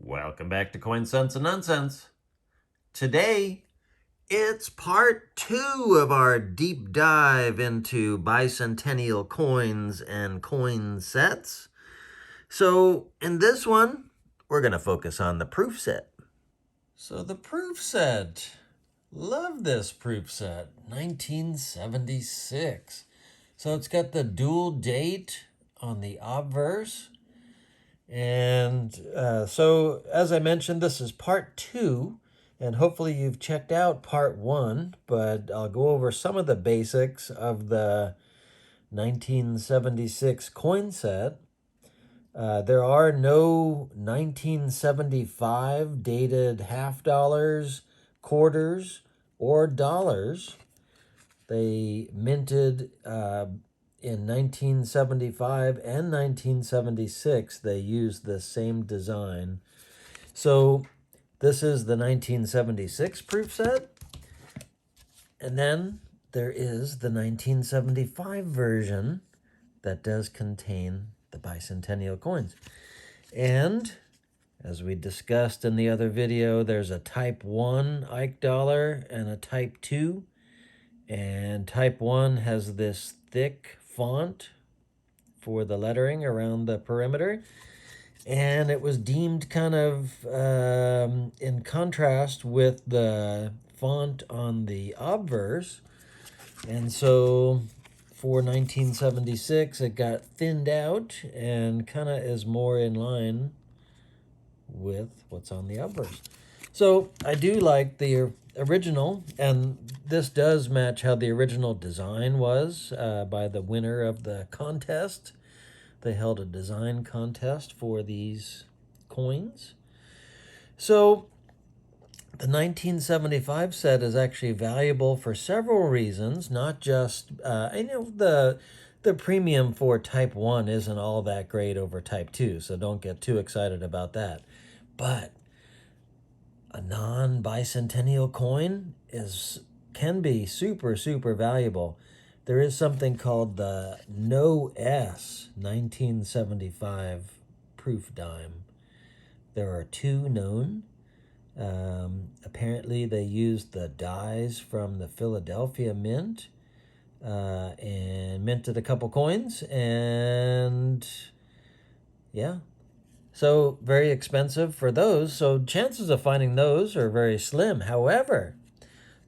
Welcome back to Coin Sense and Nonsense. Today, it's part 2 of our deep dive into bicentennial coins and coin sets. So, in this one, we're going to focus on the proof set. So, the proof set. Love this proof set. 1976. So, it's got the dual date on the obverse. And so, as I mentioned, this is part 2, and hopefully you've checked out part 1, but I'll go over some of the basics of the 1976 coin set. There are no 1975 dated half dollars, quarters, or dollars. They minted in 1975 and 1976, they used the same design. So this is the 1976 proof set. And then there is the 1975 version that does contain the bicentennial coins. And as we discussed in the other video, there's a type 1 Ike dollar and a type 2. And type 1 has this thick font for the lettering around the perimeter, and it was deemed kind of in contrast with the font on the obverse, and so for 1976 it got thinned out and kind of is more in line with what's on the obverse. So I do like the original, and this does match how the original design was by the winner of the contest. They held a design contest for these coins. So the 1975 set is actually valuable for several reasons, not just, the premium for type 1 isn't all that great over type 2, so don't get too excited about that. But a non-bicentennial coin can be super valuable. There is something called the No S 1975 proof dime. There are 2 known. Apparently they used the dies from the Philadelphia Mint and minted a couple coins, and yeah. So very expensive for those. So chances of finding those are very slim. However,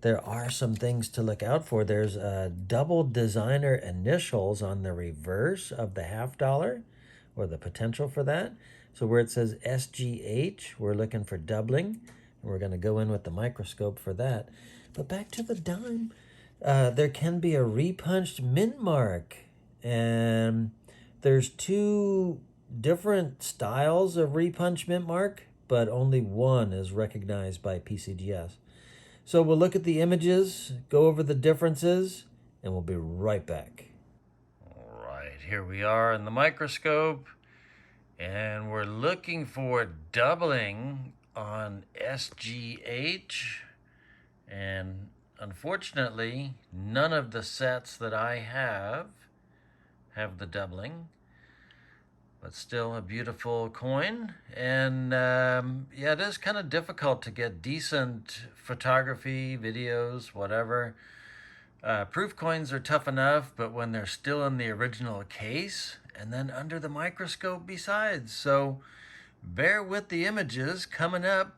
there are some things to look out for. There's double designer initials on the reverse of the half dollar, or the potential for that. So where it says SGH, we're looking for doubling. We're going to go in with the microscope for that. But back to the dime, there can be a repunched mint mark. And there's 2 different styles of repunch mint mark, but only one is recognized by PCGS. So we'll look at the images, go over the differences, and we'll be right back. All right, here we are in the microscope, and we're looking for doubling on SGH, and unfortunately, none of the sets that I have the doubling. But still a beautiful coin. And yeah, it is kind of difficult to get decent photography, videos, whatever. Proof coins are tough enough, but when they're still in the original case and then under the microscope besides. So bear with the images coming up.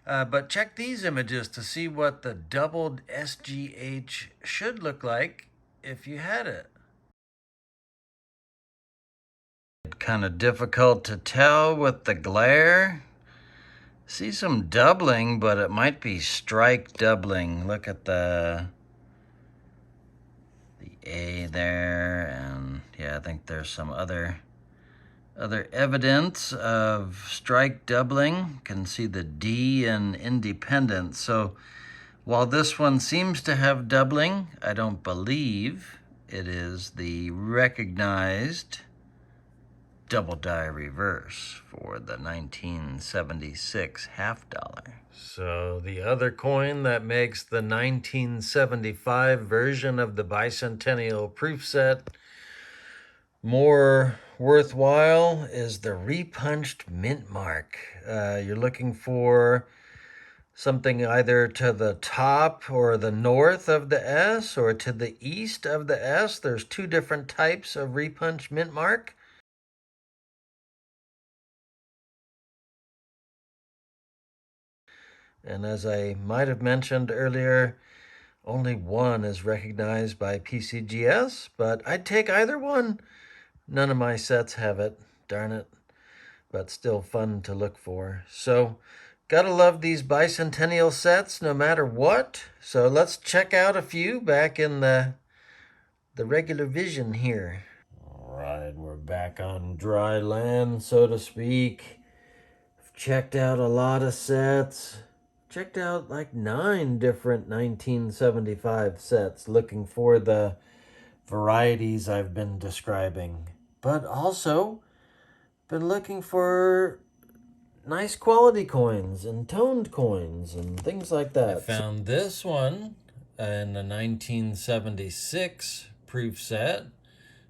But check these images to see what the doubled SGH should look like if you had it. Kind of difficult to tell with the glare. See some doubling, but it might be strike doubling. Look at the A there, and yeah, I think there's some other evidence of strike doubling. You can see the D in independent. So while this one seems to have doubling, I don't believe it is the recognized double die reverse for the 1976 half dollar. So the other coin that makes the 1975 version of the bicentennial proof set more worthwhile is the repunched mint mark. You're looking for something either to the top or the north of the S or to the east of the S. There's two different types of repunched mint mark. And as I might have mentioned earlier, only one is recognized by PCGS, but I'd take either one. None of my sets have it, darn it, but still fun to look for. So, gotta love these Bicentennial sets no matter what. So let's check out a few back in the regular vision here. All right, we're back on dry land, so to speak. Checked out a lot of sets. Checked out like 9 different 1975 sets looking for the varieties I've been describing. But also been looking for nice quality coins and toned coins and things like that. I found this one in the 1976 proof set.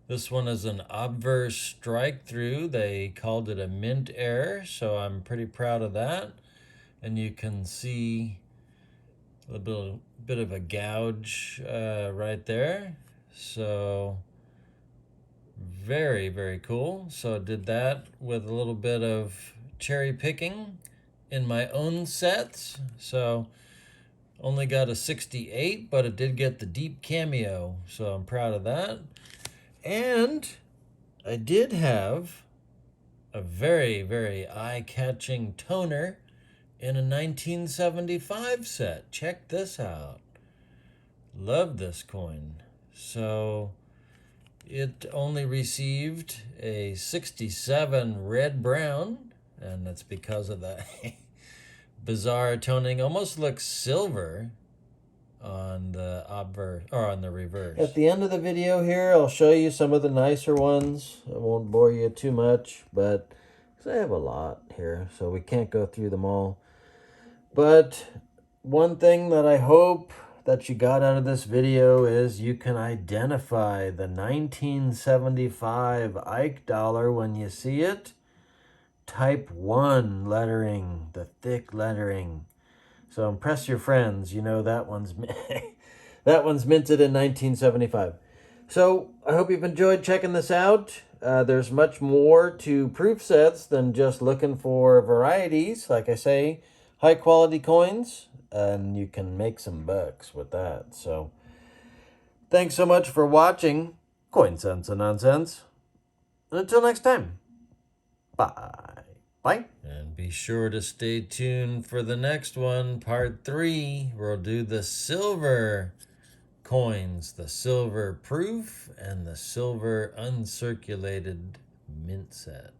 This one is an obverse strike through. They called it a mint error, so I'm pretty proud of that. And you can see a bit of a gouge right there. So very, very cool. So I did that with a little bit of cherry picking in my own sets. So only got a 68, but it did get the deep cameo. So I'm proud of that. And I did have a very, very eye-catching toner in a 1975 set. Check this out. Love this coin. So it only received a 67 red-brown, and that's because of the bizarre toning. Almost looks silver on the obverse or on the reverse. At the end of the video here, I'll show you some of the nicer ones. I won't bore you too much, but I have a lot here, so we can't go through them all. But one thing that I hope that you got out of this video is you can identify the 1975 Ike dollar when you see it. Type 1 lettering, the thick lettering. So impress your friends. You know that one's that one's minted in 1975. So I hope you've enjoyed checking this out. There's much more to proof sets than just looking for varieties. Like I say, high quality coins, and you can make some bucks with that. So thanks so much for watching Coin Sense and Nonsense. And until next time, bye. Bye. And be sure to stay tuned for the next one, part 3. We'll do the silver coins, the silver proof and the silver uncirculated mint set.